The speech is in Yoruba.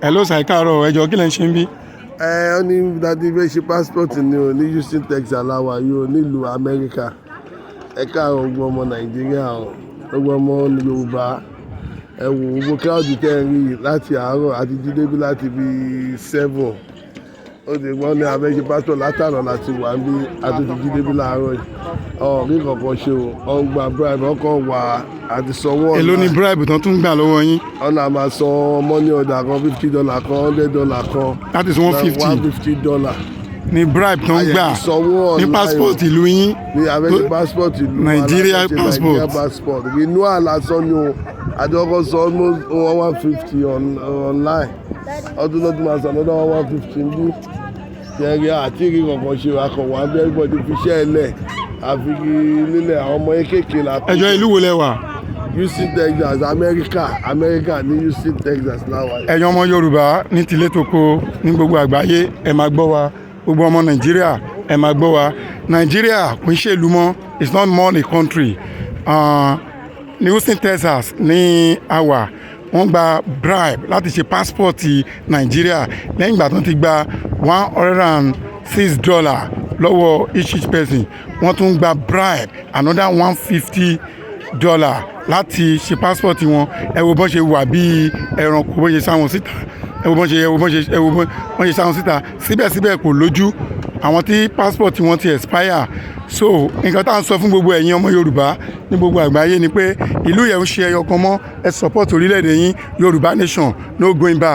Hello sir, káàárọ̀, ẹ jọ̀ọ́ kí lẹ ń ṣe ń bí? Ó ní dádì fẹ́ ṣe passport ni o ní Houston Texas láwa yìí o nílùú Amẹ́ríkà. Ẹ káàárọ̀ gbogbo ọmọ Nàìjíríà o, gbogbo ọmọ Yorùbá. Ẹ wò gbogbo crowd tẹ́ ẹ rí láti àárọ̀ àti jí débi láti bí 7. Ó ti gbọ́n ní a fẹ́ ṣe passport látàná láti wà ń bí àti jí débi láàárọ̀ yìí. Rí kankan ṣe o, ó ń gba bribe, ọkàn wà àti sanwó ọ̀la. Èló ni bribe tán tún gbà lọ́wọ́ yín? Ọ̀nà àmà san money order kan $50 kan $100 kan. That is $150. $150. Ní bribe tán gbà ní passport ìlú yín? Ní abẹ́rẹ́ passport ìlú Nigeria passport. Nigeria passport. Inú àlàsán ni o, àjọkọ̀ sọ almost $150 online. Ọdún lọ́dún máa san another $150 bí. Kẹ̀rì àti ìrì kankan ṣe akọ̀wé abẹ́ everybody fi ṣẹ́ ẹ lẹ̀. Àfi lílẹ̀ àwọn ọmọ kéékèèké la. Ẹjọ́ ìlú wo lẹ wà? Houston Texas, Amẹ́ríkà ní Houston Texas láwa. Ẹ̀yin ọmọ Yorùbá ní tilé toko ní gbogbo àgbáyé ẹ máa gbọ́ wa, gbogbo ọmọ Nàìjíríà ẹ máa gbọ́ wa. Nàìjíríà kò ń ṣèlú mọ́, it's not more a country. Ní Houston Texas ní àwà wọ́n gba bribe láti ṣe passport Nàìjíríà lẹ́yìn ìgbà tó ti gba $106 lọ́wọ́ each person. Wọ́n tún gba bribe another $150 láti ṣe passport wọn. Ẹ wo bọ́n ṣe wà bí ẹranko bọ́n ṣe sáwọn síta, ẹ wo bọ́n ṣe sáwọn síta, síbẹ̀síbẹ̀ kò lójú àwọn tí passport wọn ti expire. So nǹkan tá à ń sọ fún gbogbo ẹ̀yin ọmọ Yorùbá ní gbogbo àgbáyé ni pé ìlú yẹn ń ṣe ẹyọ kan mọ́, ẹ support orílẹ̀-èdè yín, Yorùbá nation, no going back.